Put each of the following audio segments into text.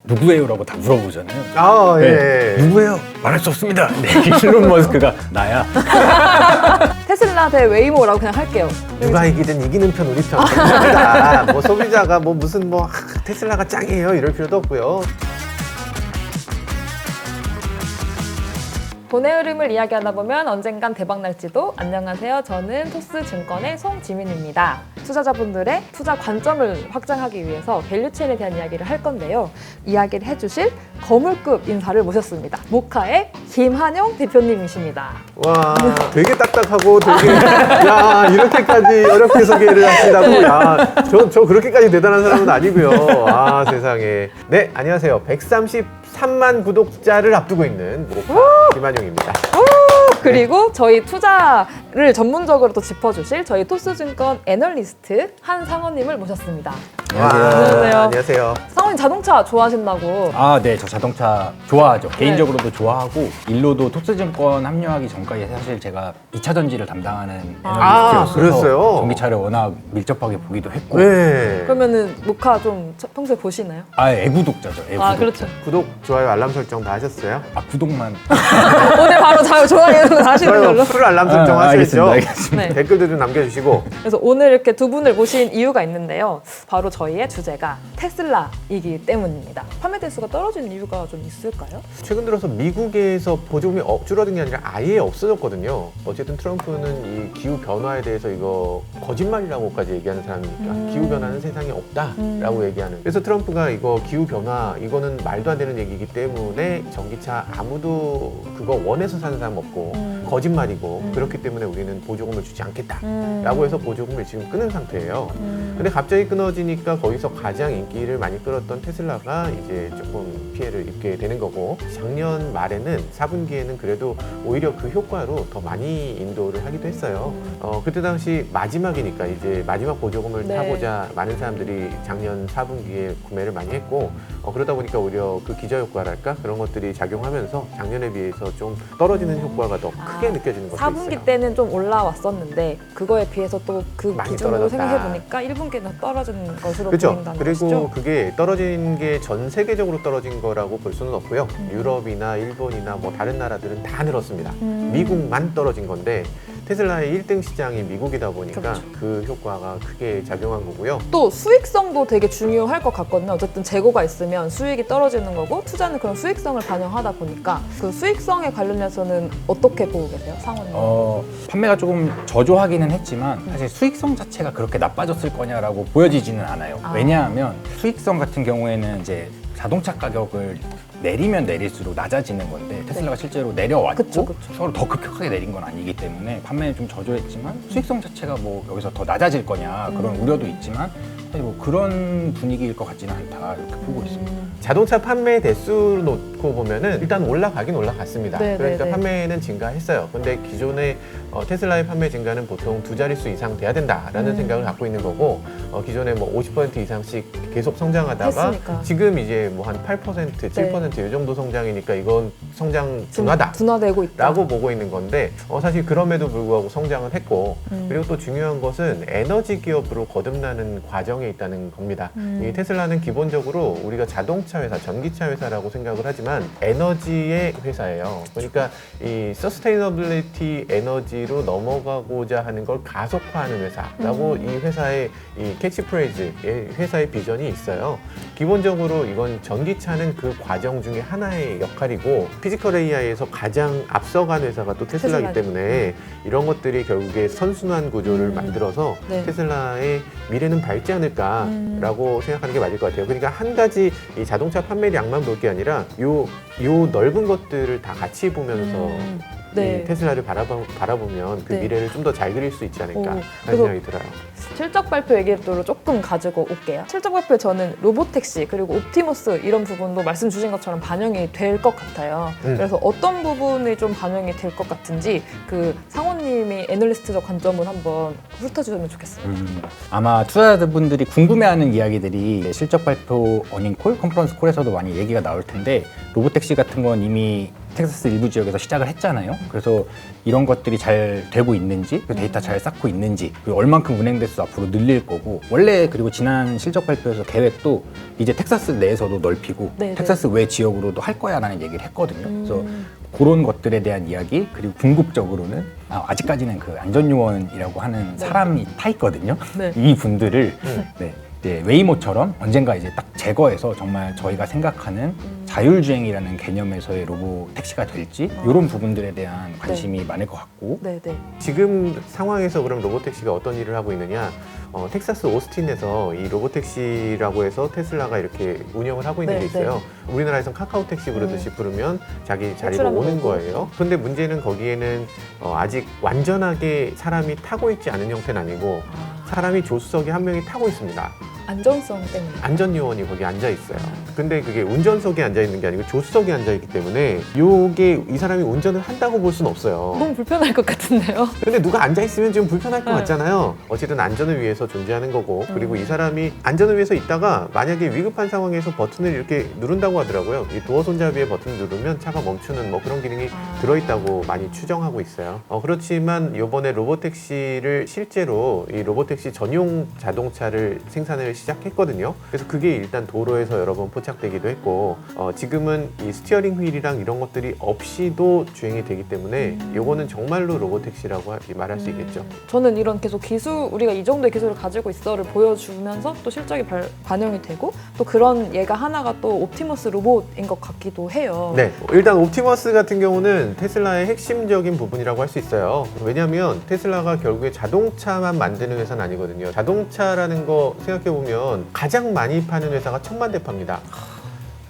누구예요? 라고 다 물어보잖아요. 아, 예. 네. 누구예요? 말할 수 없습니다. 네, 일론 머스크가 나야. 테슬라 대 웨이모라고 그냥 할게요. 누가 이기든 이기는 편 우리 편. 아닙니다. 뭐 소비자가 뭐 무슨 뭐 테슬라가 짱이에요 이럴 필요도 없고요. 돈의 흐름을 이야기하다 보면 언젠간 대박 날지도. 안녕하세요. 저는 토스증권의 송지민입니다. 투자자분들의 투자 관점을 확장하기 위해서 밸류체인에 대한 이야기를 할 건데요. 이야기를 해주실 거물급 인사를 모셨습니다. 모카의 김한용 대표님이십니다. 와, 되게 딱딱하고 되게 야 이렇게까지 어렵게 소개를 하신다고 저 그렇게까지 대단한 사람은 아니고요. 아 세상에. 네 안녕하세요. 133만 구독자를 앞두고 있는 모카 김한용입니다. 그리고 저희 투자를 전문적으로 또 짚어주실 저희 토스증권 애널리스트 한상원님을 모셨습니다. 안녕하세요. 안녕하세요. 상원님 자동차 좋아하신다고. 아, 네, 저 자동차 좋아하죠. 개인적으로도 좋아하고 일로도 토스증권 합류하기 전까지 사실 제가 2차 전지를 담당하는 애널리스트였어서 그랬어요? 전기차를 워낙 밀접하게 보기도 했고. 네. 그러면은 모카 좀 평소에 보시나요? 아, 애구독자죠. 애구독자. 아 그렇죠. 구독, 좋아요, 알람 설정 다 하셨어요? 아, 구독만. 오늘 바로 좋아요 하시는 걸로. 풀 알람 설정 하시겠죠? 알겠습니다. 네. 댓글도 좀 남겨주시고. 그래서 오늘 이렇게 두 분을 모신 이유가 있는데요. 바로 저희의 주제가 테슬라이기 때문입니다. 판매 대수가 떨어지는 이유가 좀 있을까요? 최근 들어서 미국에서 보조금이 줄어든 게 아니라 아예 없어졌거든요. 어쨌든 트럼프는 이 기후 변화에 대해서 이거 거짓말이라고까지 얘기하는 사람이니까 기후 변화는 세상에 없다라고 얘기하는. 그래서 트럼프가 이거 기후 변화 이거는 말도 안 되는 얘기이기 때문에 전기차 아무도 그거 원해서 사는 사람 없고 거짓말이고 그렇기 때문에 우리는 보조금을 주지 않겠다라고 해서 보조금을 지금 끊은 상태예요. 근데 갑자기 끊어지니까 거기서 가장 인기를 많이 끌었던 테슬라가 이제 조금 피해를 입게 되는 거고, 작년 말에는 4분기에는 그래도 오히려 그 효과로 더 많이 인도를 하기도 했어요. 그때 당시 마지막이니까 이제 마지막 보조금을 네. 타고자 많은 사람들이 작년 4분기에 구매를 많이 했고, 그러다 보니까 오히려 그 기저효과랄까 그런 것들이 작용하면서 작년에 비해서 좀 떨어지는 효과가 더 크게 느껴지는 것도 4분기 있어요. 때는 좀 올라왔었는데 그거에 비해서 또 그 많이 기준으로 떨어졌다. 생각해보니까 1분기는 떨어지는 것으로 그렇죠. 보인다는 그리고 것이죠. 그게 떨어진 게 전 세계적으로 떨어진 거라고 볼 수는 없고요. 유럽이나 일본이나 뭐 다른 나라들은 다 늘었습니다. 미국만 떨어진 건데 테슬라의 1등 시장이 미국이다 보니까 그렇죠. 그 효과가 크게 작용한 거고요. 또 수익성도 되게 중요할 것 같거든요. 어쨌든 재고가 있으면 수익이 떨어지는 거고 투자는 그런 수익성을 반영하다 보니까 그 수익성에 관련해서는 어떻게 보고 계세요? 상원님? 판매가 조금 저조하기는 했지만 사실 수익성 자체가 그렇게 나빠졌을 거냐라고 보여지지는 않아요. 아. 왜냐하면 수익성 같은 경우에는 이제 자동차 가격을 내리면 내릴수록 낮아지는 건데 테슬라가 실제로 내려왔고 그쵸. 서로 더 급격하게 내린 건 아니기 때문에 판매는 좀 저조했지만 수익성 자체가 뭐 여기서 더 낮아질 거냐 그런 우려도 있지만 사실 뭐 그런 분위기일 것 같지는 않다 이렇게 보고 있습니다. 자동차 판매 대수를 놓고 보면은 일단 올라가긴 올라갔습니다. 네, 그러니까 네, 네. 판매는 증가했어요. 근데 기존의 테슬라의 판매 증가는 보통 두 자릿수 이상 돼야 된다라는 생각을 갖고 있는 거고, 기존에 뭐 50% 이상씩 계속 성장하다가 했으니까. 지금 이제 뭐 한 8%, 7% 이 정도 성장이니까 이건 성장 둔화다. 둔화되고 있다. 라고 보고 있는 건데 사실 그럼에도 불구하고 성장을 했고, 그리고 또 중요한 것은 에너지 기업으로 거듭나는 과정에 있다는 겁니다. 이 테슬라는 기본적으로 우리가 자동차 회사, 전기차 회사라고 생각을 하지만 에너지의 회사예요. 그러니까 이 서스테이너빌리티 에너지로 넘어가고자 하는 걸 가속화하는 회사라고 이 회사의 이 캐치프레이즈, 회사의 비전이 있어요. 기본적으로 이건 전기차는 그 과정 중에 하나의 역할이고, 피지컬 AI에서 가장 앞서간 회사가 또 테슬라이기 테슬라죠. 때문에 이런 것들이 결국에 선순환 구조를 만들어서 네. 테슬라의 미래는 밝지 않을까라고 생각하는 게 맞을 것 같아요. 그러니까 한 가지 이 자동차 판매량만 볼 게 아니라 요 넓은 것들을 다 같이 보면서 네. 이 테슬라를 바라보면 그 네. 미래를 좀 더 잘 그릴 수 있지 않을까 하는 그래서 생각이 들어요. 실적 발표 얘기를 조금 가지고 올게요. 실적 발표에 저는 로보택시 그리고 옵티머스 이런 부분도 말씀 주신 것처럼 반영이 될 것 같아요. 그래서 어떤 부분이 좀 반영이 될 것 같은지 그 상호님이 애널리스트적 관점을 한번 훑어주시면 좋겠어요. 아마 투자자분들이 궁금해하는 이야기들이 실적 발표 어닝콜, 컨퍼런스 콜에서도 많이 얘기가 나올 텐데 로보택시 같은 건 이미 텍사스 일부 지역에서 시작을 했잖아요. 그래서 이런 것들이 잘 되고 있는지, 그 데이터 잘 쌓고 있는지, 그리고 얼만큼 운행 대수 앞으로 늘릴 거고, 원래 그리고 지난 실적 발표에서 계획도 이제 텍사스 내에서도 넓히고 네, 텍사스 외 지역으로도 할 거야라는 얘기를 했거든요. 그래서 그런 것들에 대한 이야기, 그리고 궁극적으로는 아직까지는 그 안전요원이라고 하는 사람이 타 있거든요. 네. 이 분들을 네, 이제 웨이모처럼 언젠가 이제 딱 제거해서 정말 저희가 생각하는 자율주행이라는 개념에서의 로봇 택시가 될지 이런 부분들에 대한 관심이 많을 것 같고 네, 네. 지금 상황에서 그럼 로보택시가 어떤 일을 하고 있느냐? 텍사스 오스틴에서 이 로보택시라고 해서 테슬라가 이렇게 운영을 하고 있는 네, 게 있어요. 우리나라에선 카카오택시 부르듯이 부르면 자기 자리로 호출하는 오는 거고. 거예요. 그런데 문제는 거기에는 아직 완전하게 사람이 타고 있지 않은 형태는 아니고 사람이 조수석에 한 명이 타고 있습니다. 안전성 때문에. 안전요원이 거기 앉아 있어요. 근데 그게 운전석에 앉아 있는 게 아니고 조수석에 앉아 있기 때문에 요게 이 사람이 운전을 한다고 볼 수는 없어요. 너무 불편할 것 같은데요. 근데 누가 앉아 있으면 좀 불편할 것 네. 같잖아요. 어쨌든 안전을 위해서 존재하는 거고, 그리고 이 사람이 안전을 위해서 있다가 만약에 위급한 상황에서 버튼을 이렇게 누른다고 하더라고요. 이 도어 손잡이에 버튼을 누르면 차가 멈추는 뭐 그런 기능이 들어있다고 많이 추정하고 있어요. 그렇지만 이번에 로보택시를 실제로 이 로보택시 전용 자동차를 생산을 시작했거든요. 그래서 그게 일단 도로에서 여러 번 포착되기도 했고, 지금은 이 스티어링 휠이랑 이런 것들이 없이도 주행이 되기 때문에 요거는 정말로 로보택시라고 말할 수 있겠죠. 저는 이런 계속 우리가 이 정도의 기술을 가지고 있어를 보여주면서 또 실적이 반영이 되고 또 그런 얘가 하나가 또 옵티머스 로봇인 것 같기도 해요. 네, 일단 옵티머스 같은 경우는 테슬라의 핵심적인 부분이라고 할 수 있어요. 왜냐하면 테슬라가 결국에 자동차만 만드는 회사는 아니거든요. 자동차라는 거 생각해보면 가장 많이 파는 회사가 1000만 대 팝니다.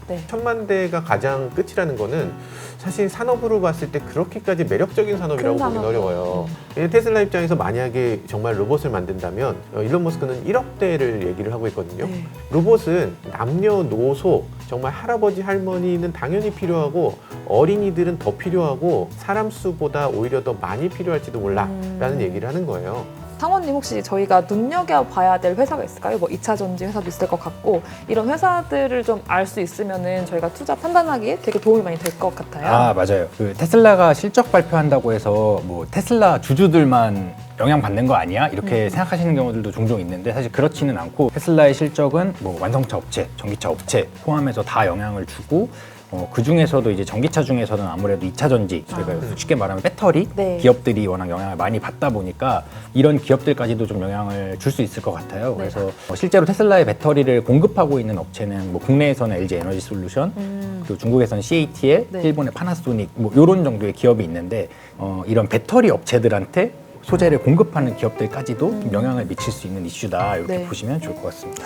네. 1000만 대가 가장 끝이라는 거는 사실 산업으로 봤을 때 그렇게까지 매력적인 산업이라고 큰 보긴 산업. 어려워요. 테슬라 입장에서 만약에 정말 로봇을 만든다면 일론 머스크는 1억 대를 얘기를 하고 있거든요. 네. 로봇은 남녀노소 정말 할아버지 할머니는 당연히 필요하고 어린이들은 더 필요하고 사람 수보다 오히려 더 많이 필요할지도 몰라라는 얘기를 하는 거예요. 상원님 혹시 저희가 눈여겨봐야 될 회사가 있을까요? 뭐 2차 전지 회사도 있을 것 같고 이런 회사들을 좀 알 수 있으면은 저희가 투자 판단하기에 되게 도움이 많이 될 것 같아요. 맞아요. 그 테슬라가 실적 발표한다고 해서 뭐 테슬라 주주들만 영향받는 거 아니야? 이렇게 생각하시는 경우들도 종종 있는데 사실 그렇지는 않고 테슬라의 실적은 뭐 완성차 업체, 전기차 업체 포함해서 다 영향을 주고 그 중에서도 이제 전기차 중에서는 아무래도 2차 전지, 저희가 쉽게 말하면 배터리 네. 기업들이 워낙 영향을 많이 받다 보니까 이런 기업들까지도 좀 영향을 줄 수 있을 것 같아요. 네. 그래서 실제로 테슬라의 배터리를 공급하고 있는 업체는 뭐 국내에서는 LG 에너지 솔루션, 그리고 중국에서는 CATL, 네. 일본의 파나소닉 뭐 이런 정도의 기업이 있는데 이런 배터리 업체들한테 소재를 공급하는 기업들까지도 좀 영향을 미칠 수 있는 이슈다 이렇게 네. 보시면 좋을 것 같습니다.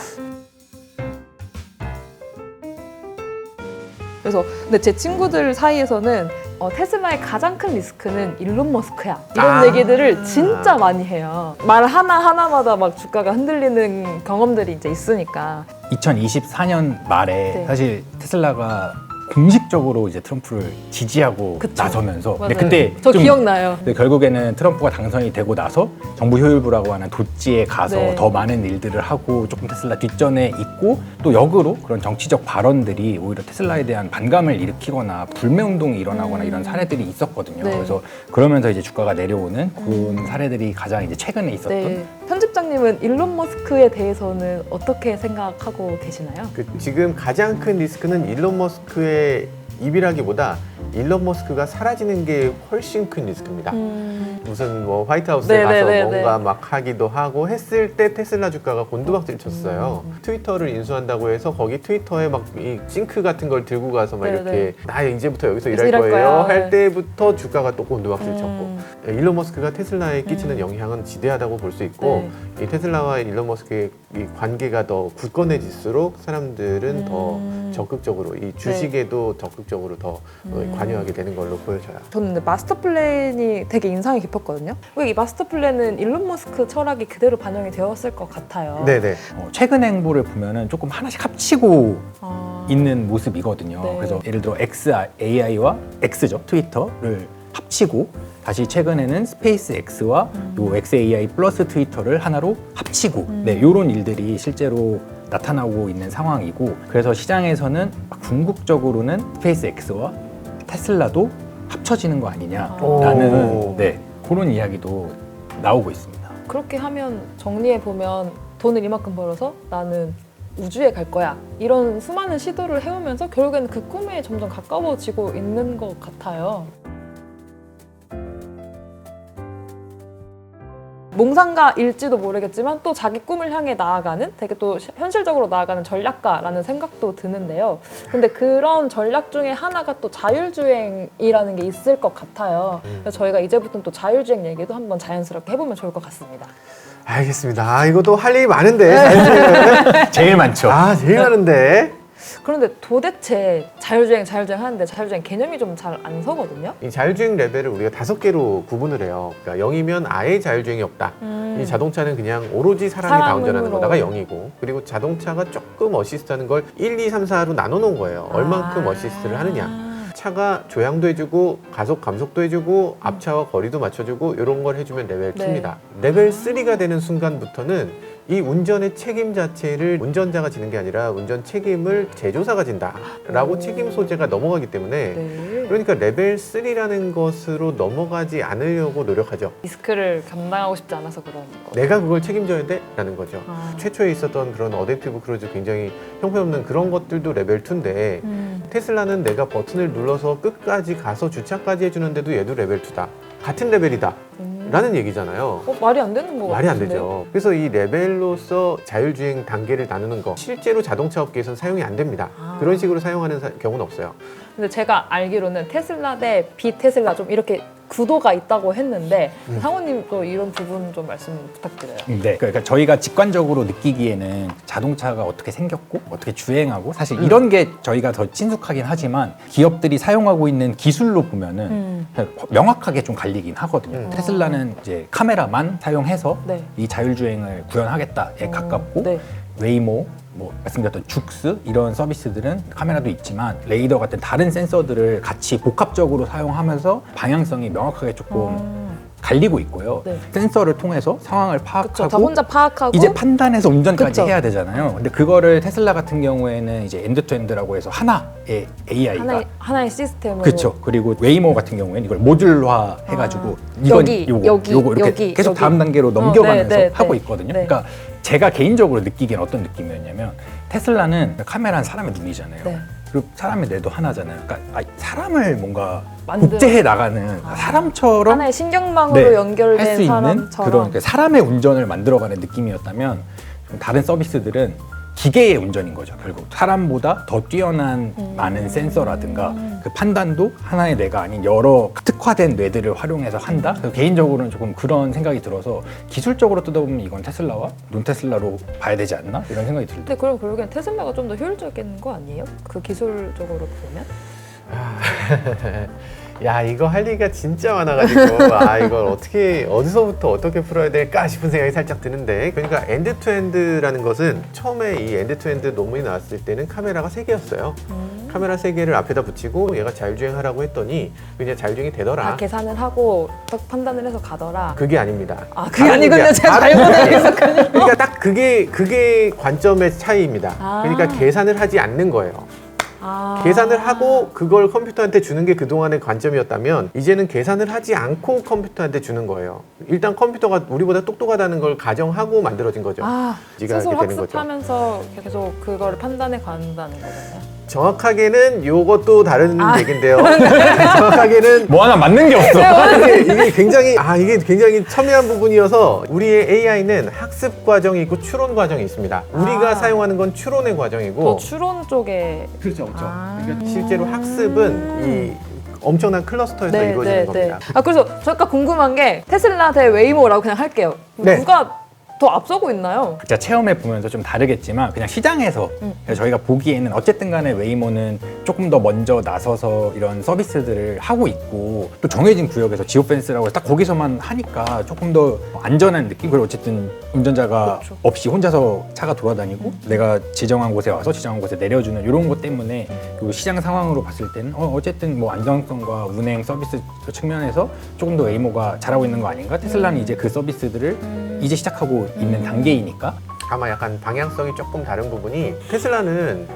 그래서 근데 제 친구들 사이에서는 테슬라의 가장 큰 리스크는 일론 머스크야 이런 얘기들을 진짜 많이 해요. 말 하나마다 막 주가가 흔들리는 경험들이 이제 있으니까. 2024년 말에 네. 사실 테슬라가 공식적으로 이제 트럼프를 지지하고 그쵸. 나서면서 맞아요. 근데 그때 저 좀 기억나요. 근데 결국에는 트럼프가 당선이 되고 나서 정부 효율부라고 하는 도지에 가서 네. 더 많은 일들을 하고 조금 테슬라 뒷전에 있고 또 역으로 그런 정치적 발언들이 오히려 테슬라에 대한 반감을 일으키거나 불매운동이 일어나거나 이런 사례들이 있었거든요. 네. 그래서 그러면서 이제 주가가 내려오는 그런 사례들이 가장 이제 최근에 있었던 네. 편집장님은 일론 머스크에 대해서는 어떻게 생각하고 계시나요? 지금 가장 큰 리스크는 일론 머스크의 입이라기보다 일론 머스크가 사라지는 게 훨씬 큰 리스크입니다. 무슨 뭐 화이트하우스에 가서 뭔가 막 하기도 하고 했을 때 테슬라 주가가 곤두박질 쳤어요. 트위터를 인수한다고 해서 거기 트위터에 막 이 싱크 같은 걸 들고 가서 막 이렇게 나 이제부터 여기서 일할 거예요 할 때부터 주가가 또 곤두박질 쳤고 일론 머스크가 테슬라에 끼치는 영향은 지대하다고 볼 수 있고 이 테슬라와 일론 머스크의 이 관계가 더 굳건해질수록 사람들은 더 적극적으로 이 주식에도 적극적으로 더 관여하게 되는 걸로 보여져요. 저는 근데 마스터 플랜이 되게 인상이 깊었거든요. 이 마스터 플랜은 일론 머스크 철학이 그대로 반영이 되었을 것 같아요. 네네. 최근 행보를 보면은 조금 하나씩 합치고 있는 모습이거든요. 네. 그래서 예를 들어 XAI와 X죠 트위터를 합치고 다시 최근에는 스페이스 X와 요 XAI 플러스 트위터를 하나로 합치고 네, 이런 일들이 실제로 나타나고 있는 상황이고 그래서 시장에서는 궁극적으로는 스페이스 X와 테슬라도 합쳐지는 거 아니냐라는 오. 네, 그런 이야기도 나오고 있습니다. 그렇게 하면 정리해 보면 돈을 이만큼 벌어서 나는 우주에 갈 거야. 이런 수많은 시도를 해오면서 결국에는 그 꿈에 점점 가까워지고 있는 것 같아요. 몽상가일지도 모르겠지만 또 자기 꿈을 향해 나아가는 되게 또 현실적으로 나아가는 전략가라는 생각도 드는데요. 근데 그런 전략 중에 하나가 또 자율주행이라는 게 있을 것 같아요. 그래서 저희가 이제부터 또 자율주행 얘기도 한번 자연스럽게 해보면 좋을 것 같습니다. 알겠습니다. 아, 이것도 할 일이 많은데. 자율주행은. 제일 많죠. 아, 제일 많은데. 그런데 도대체 자율주행 하는데 자율주행 개념이 좀 잘 안 서거든요. 이 자율주행 레벨을 우리가 5개로 구분을 해요. 그러니까 0이면 아예 자율주행이 없다. 이 자동차는 그냥 오로지 사람이 다 운전하는 사람으로. 거다가 0이고, 그리고 자동차가 조금 어시스트하는 걸 1, 2, 3, 4로 나눠놓은 거예요. 얼만큼 어시스트를 하느냐. 차가 조향도 해주고 가속 감속도 해주고 앞차와 거리도 맞춰주고 이런 걸 해주면 레벨 네. 2입니다. 레벨 3가 되는 순간부터는 이 운전의 책임 자체를 운전자가 지는 게 아니라 운전 책임을 제조사가 진다라고 오. 책임 소재가 넘어가기 때문에 네. 그러니까 레벨 3라는 것으로 넘어가지 않으려고 노력하죠. 리스크를 감당하고 싶지 않아서 그런 거. 내가 그걸 책임져야 돼? 라는 거죠. 아. 최초에 있었던 그런 어댑티브 크루즈 굉장히 형편없는 그런 것들도 레벨 2인데 테슬라는 내가 버튼을 눌러서 끝까지 가서 주차까지 해주는데도 얘도 레벨 2다. 같은 레벨이다. 라는 얘기잖아요. 말이 안 되는 거 말이 안 같은데요? 되죠. 그래서 이 레벨로서 자율주행 단계를 나누는 거 실제로 자동차 업계에서는 사용이 안 됩니다. 아. 그런 식으로 사용하는 경우는 없어요. 근데 제가 알기로는 테슬라 대 비테슬라 좀 이렇게 구도가 있다고 했는데 상호님도 이런 부분 좀 말씀 부탁드려요. 네, 그러니까 저희가 직관적으로 느끼기에는 자동차가 어떻게 생겼고 어떻게 주행하고 사실 이런 게 저희가 더 친숙하긴 하지만 기업들이 사용하고 있는 기술로 보면은 명확하게 좀 갈리긴 하거든요. 테슬라는 이제 카메라만 사용해서 네. 이 자율주행을 구현하겠다에 가깝고 네. 웨이모, 뭐 말씀드렸던 죽스 이런 서비스들은 카메라도 있지만 레이더 같은 다른 센서들을 같이 복합적으로 사용하면서 방향성이 명확하게 조금 갈리고 있고요. 네. 센서를 통해서 상황을 그렇죠. 다 파악하고 혼자 파악하고 이제 판단해서 운전까지 그쵸. 해야 되잖아요. 근데 그거를 테슬라 같은 경우에는 이제 엔드투엔드라고 해서 하나의 AI가 하나의 시스템으로 그렇죠. 그리고 웨이모 같은 경우에는 이걸 모듈화 해가지고 이건 여기, 요거, 여기, 요거 이렇게 여기, 계속 여기. 다음 단계로 넘겨가면서 네, 네, 하고 네. 있거든요. 네. 그러니까 제가 개인적으로 느끼기엔 어떤 느낌이었냐면 테슬라는 카메라는 사람의 눈이잖아요. 네. 그리고 사람의 뇌도 하나잖아요. 그러니까 사람을 뭔가 만들어. 복제해 나가는 사람처럼 하나의 신경망으로 네, 연결된 할 수 있는 사람처럼 그런 그 사람의 운전을 만들어가는 느낌이었다면 좀 다른 서비스들은 기계의 운전인 거죠. 결국 사람보다 더 뛰어난 많은 센서라든가 그 판단도 하나의 뇌가 아닌 여러 특화된 뇌들을 활용해서 한다. 그래서 개인적으로는 조금 그런 생각이 들어서 기술적으로 뜯어보면 이건 테슬라와 논테슬라로 봐야 되지 않나 이런 생각이 들어요. 근데 그럼 결국엔 테슬라가 좀 더 효율적인 거 아니에요? 그 기술적으로 보면? 야, 이거 할 얘기가 진짜 많아가지고 아, 이걸 어떻게 어디서부터 어떻게 풀어야 될까 싶은 생각이 살짝 드는데, 그러니까 엔드투엔드라는 것은 처음에 이 엔드투엔드 논문이 나왔을 때는 카메라가 3개였어요. 카메라 3개를 앞에다 붙이고 얘가 자율주행하라고 했더니 그냥 자율주행이 되더라. 다 계산을 하고 딱 판단을 해서 가더라. 그게 아닙니다. 아, 그게 아니군요. 제가 다른 잘못 얘기예요. 알겠었군요. 그러니까 딱 그게 관점의 차이입니다. 아. 그러니까 계산을 하지 않는 거예요. 아. 계산을 하고 그걸 컴퓨터한테 주는 게 그동안의 관점이었다면 이제는 계산을 하지 않고 컴퓨터한테 주는 거예요. 일단 컴퓨터가 우리보다 똑똑하다는 걸 가정하고 만들어진 거죠. 아, 지가 스스로 이렇게 되는 거죠. 학습하면서 계속 그거를 판단해 간다는 거잖아요. 정확하게는 요것도 다른 얘기인데요. 정확하게는 뭐 하나 맞는 게 없어. 이게 굉장히 첨예한 부분이어서 우리의 AI는 학습 과정이 있고 추론 과정이 있습니다. 우리가 사용하는 건 추론의 과정이고 더 추론 쪽에 그렇죠. 그러니까 실제로 학습은 이 엄청난 클러스터에서 이루어지는 겁니다. 아, 그래서 잠깐 궁금한 게 테슬라 대 웨이모라고 그냥 할게요. 네. 누가 더 앞서고 있나요? 각자 체험해 보면서 좀 다르겠지만 그냥 시장에서 저희가 보기에는 어쨌든 간에 웨이모는 조금 더 먼저 나서서 이런 서비스들을 하고 있고 또 정해진 구역에서 지오펜스라고 해서 딱 거기서만 하니까 조금 더 안전한 느낌. 그리고 어쨌든 운전자가 그렇죠. 없이 혼자서 차가 돌아다니고 내가 지정한 곳에 와서 지정한 곳에 내려주는 이런 것 때문에 그 시장 상황으로 봤을 때는 어쨌든 뭐 안정성과 운행 서비스 측면에서 조금 더 웨이모가 잘하고 있는 거 아닌가. 테슬라는 이제 그 서비스들을 이제 시작하고 있는 단계이니까. 아마 약간 방향성이 조금 다른 부분이 테슬라는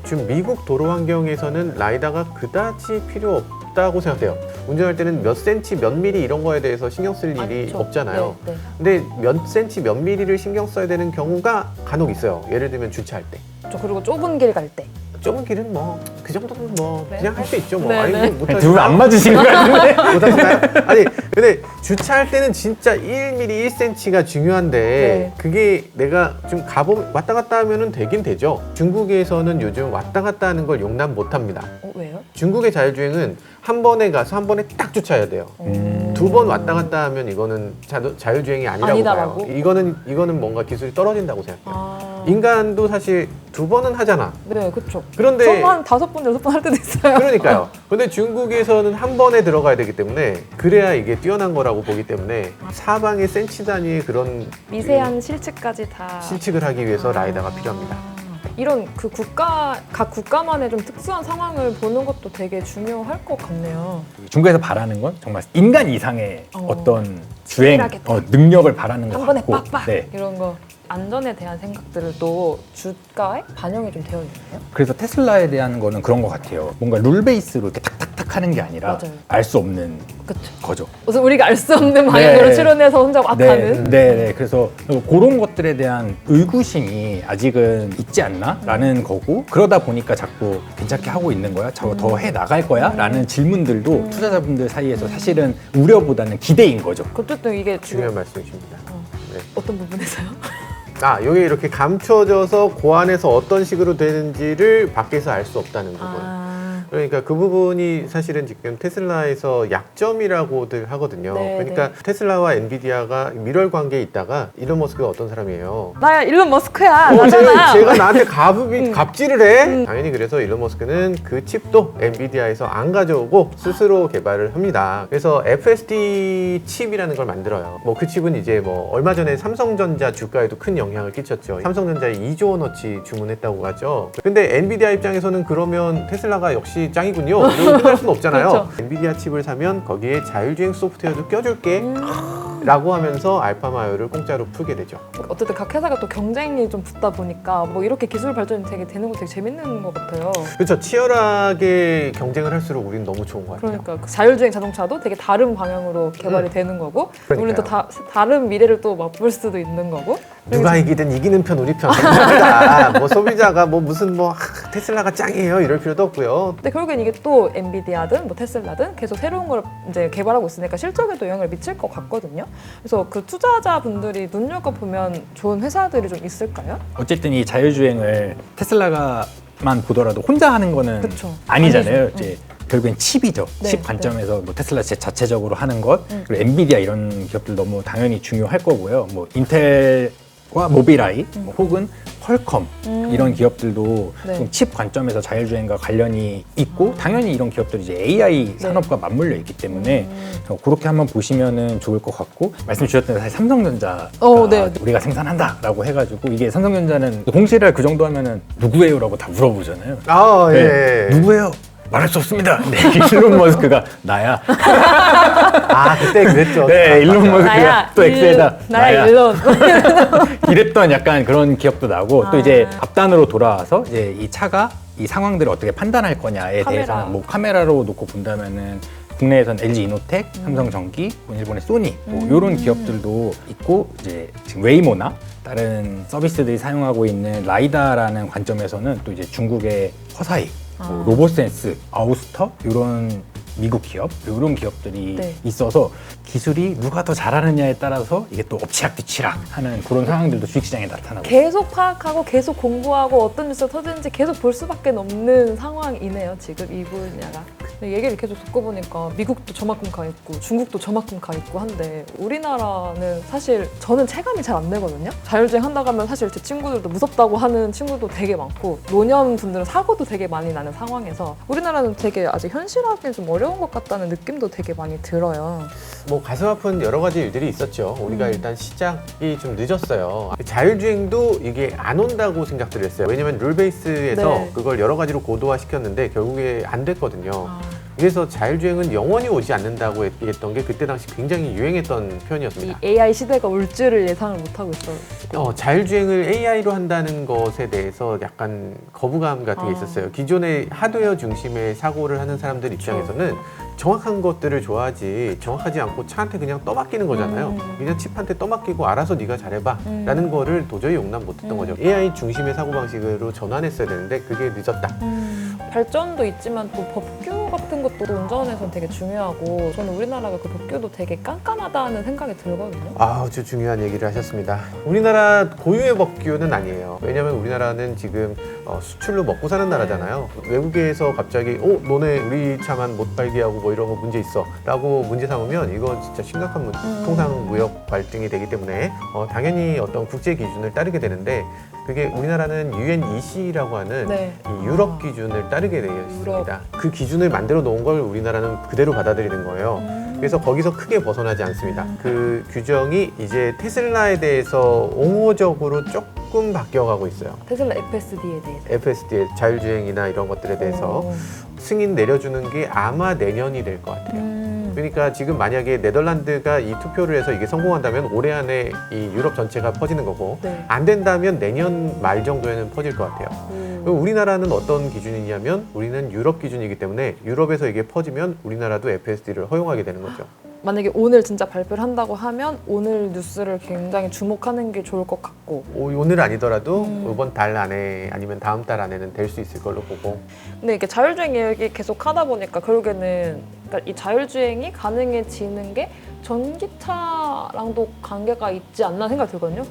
지금 미국 도로 환경에서는 라이다가 그다지 필요 없다고 생각돼요. 운전할 때는 몇 센치, 몇 미리 이런 거에 대해서 신경 쓸 일이 많죠. 없잖아요. 네, 네. 근데 몇 센치, 몇 미리를 신경 써야 되는 경우가 간혹 있어요. 예를 들면 주차할 때. 그리고 좁은 길 갈 때. 좁은 길은 뭐 그 정도는 뭐 네. 그냥 할 수 있죠. 뭐 네, 아니 네. 못하시나? 둘 안 맞으신 것 같은데? 못하시나요? 아니 근데 주차할 때는 진짜 1mm, 1cm가 중요한데 네. 그게 내가 좀 왔다 갔다 하면은 되긴 되죠. 중국에서는 요즘 왔다 갔다 하는 걸 용납 못합니다. 왜요? 중국의 자율주행은 한 번에 가서 한 번에 딱 주차해야 돼요. 두 번 왔다 갔다 하면 이거는 자율주행이 아니라고 아니다라고? 봐요. 이거는 뭔가 기술이 떨어진다고 생각해요. 아. 인간도 사실 2번은 하잖아. 네, 그렇죠. 그런데 저도 한 5번, 6번 할 때도 있어요. 그러니까요. 근데 중국에서는 한 번에 들어가야 되기 때문에 그래야 이게 뛰어난 거라고 보기 때문에 사방의 센치 단위의 그런 미세한 실측까지 다 실측을 하기 위해서 라이다가 필요합니다. 이런 그 각 국가만의 좀 특수한 상황을 보는 것도 되게 중요할 것 같네요. 중국에서 바라는 건 정말 인간 이상의 어떤 주행 세밀하겠다. 능력을 바라는 것 한 번에 같고 빡빡 네. 이런 거. 안전에 대한 생각들을 또 주가에 반영이 좀 되어 있나요? 그래서 테슬라에 대한 거는 그런 것 같아요. 뭔가 룰 베이스로 이렇게 탁탁탁 하는 게 아니라 맞아요. 알 수 없는 그렇죠. 거죠. 무슨 우리가 알 수 없는 방향으로 네. 추론해서 혼자 막 가는. 네. 그래서 그런 것들에 대한 의구심이 아직은 있지 않나?라는 거고 그러다 보니까 자꾸 괜찮게 하고 있는 거야? 저거 더 해 나갈 거야? 라는 질문들도 투자자분들 사이에서 사실은 우려보다는 기대인 거죠. 어쨌든 이게 중요한 말씀이십니다. 네. 어떤 부분에서요? 이게 이렇게 감춰져서 고안해서 어떤 식으로 되는지를 밖에서 알 수 없다는 부분. 그러니까 그 부분이 사실은 지금 테슬라에서 약점이라고들 하거든요. 네, 그러니까 테슬라와 엔비디아가 밀월 관계에 있다가 일론 머스크가 어떤 사람이에요? 나야 일론 머스크야. 어, 나잖아. 제가 나한테 갑질을 해? 당연히 그래서 일론 머스크는 그 칩도 엔비디아에서 안 가져오고 스스로 개발을 합니다. 그래서 FSD 칩이라는 걸 만들어요. 뭐 그 칩은 이제 뭐 얼마 전에 삼성전자 주가에도 큰 영향을 끼쳤죠. 삼성전자에 2조 원어치 주문했다고 하죠. 근데 엔비디아 입장에서는 그러면 테슬라가 역시 짱이군요. 이러고 끝날 수는 없잖아요. 그렇죠. 엔비디아 칩을 사면 거기에 자율주행 소프트웨어도 껴줄게 라고 하면서 알파마요를 공짜로 풀게 되죠. 어쨌든 각 회사가 또 경쟁이 좀 붙다 보니까 뭐 이렇게 기술 발전이 되게 되는 거 되게 재밌는 것 같아요. 그렇죠. 치열하게 경쟁을 할수록 우리는 너무 좋은 것 같아요. 그러니까 그 자율주행 자동차도 되게 다른 방향으로 개발이 되는 거고 우리는 또 다른 미래를 또 맛볼 수도 있는 거고 누가 이기든 이기는 편 우리 편 됩니다. 뭐 소비자가 뭐 무슨 테슬라가 짱이에요 이럴 필요도 없고요. 근데 결국엔 이게 또 엔비디아든 뭐 테슬라든 계속 새로운 걸 이제 개발하고 있으니까 실적에도 영향을 미칠 것 같거든요. 그래서 그 투자자분들이 눈여겨보면 좋은 회사들이 좀 있을까요? 어쨌든 이 자율주행을 테슬라가만 보더라도 혼자 하는 거는 그쵸. 아니잖아요. 아니죠. 이제 결국엔 칩이죠. 네, 칩 관점에서 뭐 테슬라 자체적으로 하는 것, 그리고 엔비디아 이런 기업들 너무 당연히 중요할 거고요. 뭐 인텔과 모빌아이, 뭐 혹은 퀄컴 이런 기업들도 네. 좀 칩 관점에서 자율주행과 관련이 있고 당연히 이런 기업들이 이제 AI 산업과 맞물려 있기 때문에 그렇게 한번 보시면은 좋을 것 같고 말씀 주셨던 사실 삼성전자가 네. 우리가 생산한다라고 해가지고 이게 삼성전자는 공시를 그 정도 하면은 누구예요라고 다 물어보잖아요. 예. 누구예요? 말할 수 없습니다. 네, 일론 머스크가 나야. 그때 그랬죠. 네, 일론 나야, 머스크가 또 엑스에다 나야 일론. 이랬던 약간 그런 기업도 나고 또 이제 앞단으로 돌아와서 이제 이 차가 이 상황들을 어떻게 판단할 거냐에 카메라. 대해서는 뭐 카메라로 놓고 본다면은 국내에선 LG 이노텍, 삼성전기, 일본의 소니 뭐 이런 기업들도 있고 이제 지금 웨이모나 다른 서비스들이 사용하고 있는 라이다라는 관점에서는 또 이제 중국의 허사이, 뭐 로보센스, 아우스터 이런 미국 기업 이런 기업들이 네. 있어서 기술이 누가 더 잘하느냐에 따라서 이게 또 엎치락뒤치락 하는 그런 상황들도 주식시장에 나타나고 계속 파악하고 계속 공부하고 어떤 뉴스가 터지는지 계속 볼 수밖에 없는 상황이네요. 지금 이 분야가. 근데 얘기를 계속 듣고 보니까 미국도 저만큼 가 있고 중국도 저만큼 가 있고 한데 우리나라는 사실 저는 체감이 잘 안 되거든요. 자율주행 한다고 하면 사실 제 친구들도 무섭다고 하는 친구도 되게 많고 노년분들은 사고도 되게 많이 나는 상황에서 우리나라는 되게 아직 현실하기는 좀 어려운 것 같다는 느낌도 되게 많이 들어요. 뭐 가슴 아픈 여러 가지 일들이 있었죠. 우리가 일단 시작이 좀 늦었어요. 자율주행도 이게 안 온다고 생각들 했어요. 왜냐면 룰 베이스에서 네. 그걸 여러 가지로 고도화 시켰는데 결국에 안 됐거든요. 그래서 자율주행은 영원히 오지 않는다고 얘기했던 게 그때 당시 굉장히 유행했던 이 표현이었습니다. AI 시대가 올 줄을 예상을 못하고 있어요. 자율주행을 AI로 한다는 것에 대해서 약간 거부감 같은 게 있었어요. 기존의 하드웨어 중심의 사고를 하는 사람들 입장에서는 정확한 것들을 좋아하지 정확하지 않고 차한테 그냥 떠맡기는 거잖아요. 그냥 칩한테 떠맡기고 알아서 네가 잘해봐 라는 거를 도저히 용납 못했던 거죠. AI 중심의 사고방식으로 전환했어야 되는데 그게 늦었다. 발전도 있지만 또 법규 같은 것도 운전에서는 되게 중요하고 저는 우리나라가 그 법규도 되게 깐깐하다는 생각이 들거든요. 아주 중요한 얘기를 하셨습니다. 우리나라 고유의 법규는 아니에요. 왜냐하면 우리나라는 지금 수출로 먹고 사는 나라잖아요. 외국에서 갑자기 너네 우리 차만 못 팔게 하고 뭐 이런 거 문제 있어 라고 문제 삼으면 이건 진짜 심각한 통상무역 갈등이 되기 때문에 당연히 어떤 국제 기준을 따르게 되는데 그게 우리나라는 UNEC라고 하는 네. 이 유럽 기준을 따르게 되어 있습니다. 그 기준을 만들어 놓은 걸 우리나라는 그대로 받아들이는 거예요. 그래서 거기서 크게 벗어나지 않습니다. 그 규정이 이제 테슬라에 대해서 옹호적으로 조금 바뀌어가고 있어요. 테슬라 FSD에 대해서. FSD의 자율주행이나 이런 것들에 대해서 승인 내려주는 게 아마 내년이 될 것 같아요. 그러니까 지금 만약에 네덜란드가 이 투표를 해서 이게 성공한다면 올해 안에 이 유럽 전체가 퍼지는 거고 네. 안 된다면 내년 말 정도에는 퍼질 것 같아요. 그럼 우리나라는 어떤 기준이냐면 우리는 유럽 기준이기 때문에 유럽에서 이게 퍼지면 우리나라도 FSD를 허용하게 되는 거죠. 만약에 오늘 진짜 발표를 한다고 하면 오늘 뉴스를 굉장히 주목하는 게 좋을 것 같고 오늘 아니더라도 이번 달 안에 아니면 다음 달 안에는 될 수 있을 걸로 보고. 근데 이렇게 자율주행 얘기 계속 하다 보니까 결국에는 그러니까 이 자율주행이 가능해지는 게 전기차랑도 관계가 있지 않나 생각이 들거든요.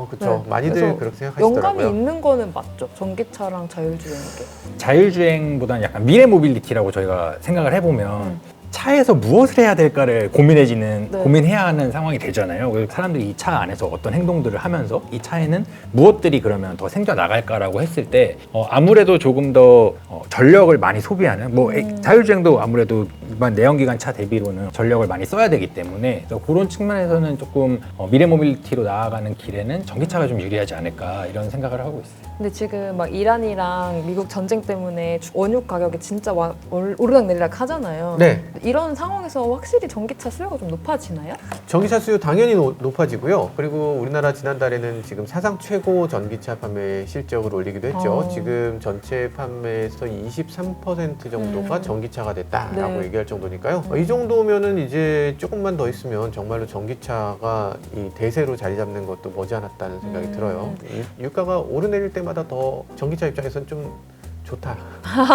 그렇죠. 네. 많이들 그래서 그렇게 생각하시더라고요. 연관이 있는 거는 맞죠? 전기차랑 자율주행에게. 자율주행보다는 약간 미래 모빌리티라고 저희가 생각을 해보면 차에서 무엇을 해야 될까를 고민해야 하는 상황이 되잖아요. 그래서 사람들이 이 차 안에서 어떤 행동들을 하면서 이 차에는 무엇들이 그러면 더 생겨 나갈까라고 했을 때 아무래도 조금 더 전력을 많이 소비하는 자율주행도 아무래도 일반 내연기관 차 대비로는 전력을 많이 써야 되기 때문에 그래서 그런 측면에서는 조금 미래 모빌리티로 나아가는 길에는 전기차가 좀 유리하지 않을까 이런 생각을 하고 있어요. 근데 지금 막 이란이랑 미국 전쟁 때문에 원유 가격이 진짜 오르락내리락 하잖아요. 네. 이런 상황에서 확실히 전기차 수요가 좀 높아지나요? 전기차 수요 당연히 높아지고요. 그리고 우리나라 지난달에는 지금 사상 최고 전기차 판매 실적을 올리기도 했죠. 지금 전체 판매에서 23% 정도가 전기차가 됐다라고 네. 얘기할 정도니까요. 이 정도면은 이제 조금만 더 있으면 정말로 전기차가 이 대세로 자리 잡는 것도 머지않았다는 생각이 들어요. 유가가 오르내릴 때마다 더 전기차 입장에서는 좀 좋다.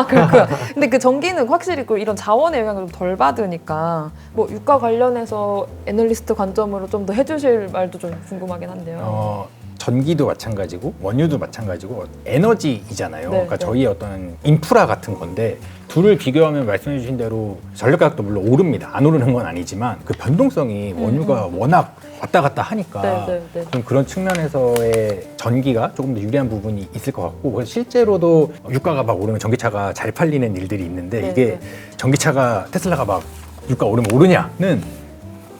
그렇고요. 근데 그 전기는 확실히 이런 자원의 영향을 좀 덜 받으니까 뭐 유가 관련해서 애널리스트 관점으로 좀 더 해주실 말도 좀 궁금하긴 한데요. 전기도 마찬가지고 원유도 마찬가지고 에너지이잖아요. 그러니까 네. 저희의 어떤 인프라 같은 건데 둘을 비교하면 말씀해 주신 대로 전력 가격도 물론 오릅니다. 안 오르는 건 아니지만 그 변동성이 원유가 워낙 왔다 갔다 하니까 좀 그런 측면에서의 전기가 조금 더 유리한 부분이 있을 것 같고 그래서 실제로도 유가가 막 오르면 전기차가 잘 팔리는 일들이 있는데 이게 전기차가 테슬라가 막 유가 오르면 오르냐는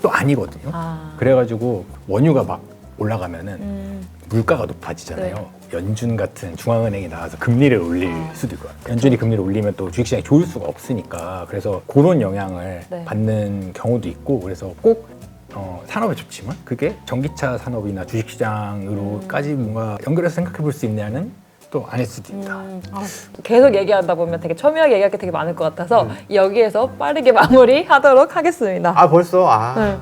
또 아니거든요. 그래가지고 원유가 막 올라가면은 물가가 높아지잖아요. 연준 같은 중앙은행이 나와서 금리를 올릴 수도 있고 연준이 금리를 올리면 또 주식시장이 좋을 수가 없으니까 그래서 그런 영향을 받는 경우도 있고 그래서 꼭 산업에 좋지만 그게 전기차 산업이나 주식시장으로까지 뭔가 연결해서 생각해 볼 수 있냐는 또 아닐 수도 있다. 계속 얘기하다 보면 되게 첨예하게 얘기할 게 되게 많을 것 같아서 여기에서 빠르게 마무리하도록 하겠습니다. 벌써? 네.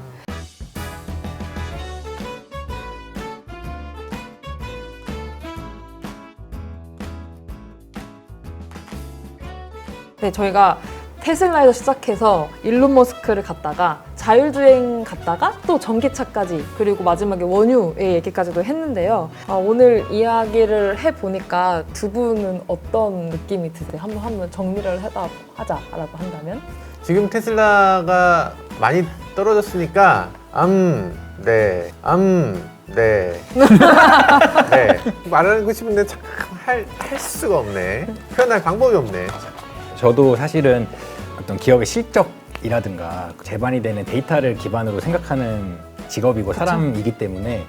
네, 저희가 테슬라에서 시작해서 일론 머스크를 갔다가 자율주행 갔다가 또 전기차까지 그리고 마지막에 원유의 얘기까지도 했는데요. 오늘 이야기를 해보니까 두 분은 어떤 느낌이 드세요? 한번 정리를 하자라고 한다면? 지금 테슬라가 많이 떨어졌으니까 네. 네. 말하고 싶은데 참 할 수가 없네. 표현할 방법이 없네. 저도 사실은 어떤 기업의 실적이라든가 재반이 되는 데이터를 기반으로 생각하는 직업이고 사람이기 때문에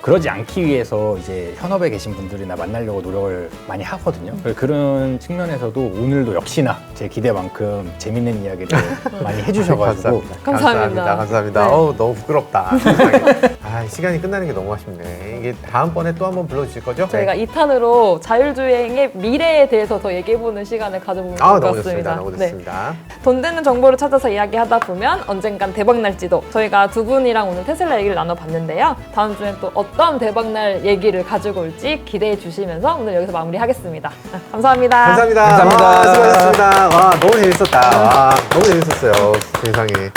그러지 않기 위해서 이제 현업에 계신 분들이나 만나려고 노력을 많이 하거든요. 그런 측면에서도 오늘도 역시나 제 기대만큼 재밌는 이야기를 많이 해주셔가지고 감사합니다. 감사합니다. 네. 너무 부끄럽다. 세상에. 시간이 끝나는 게 너무 아쉽네. 이게 다음번에 또 한번 불러주실 거죠? 저희가 네. 2탄으로 자율주행의 미래에 대해서 더 얘기해보는 시간을 가져보면 좋을 것 너무 좋습니다. 같습니다. 너무 네. 좋습니다. 돈 되는 정보를 찾아서 이야기하다 보면 언젠간 대박 날지도. 저희가 두 분이랑 오늘 테슬라 얘기를 나눠봤는데요. 다음 주엔 또 어떤 대박날 얘기를 가지고 올지 기대해 주시면서 오늘 여기서 마무리하겠습니다. 감사합니다. 감사합니다. 감사합니다. 수고하셨습니다. 너무 재밌었다. 너무 재밌었어요. 세상에.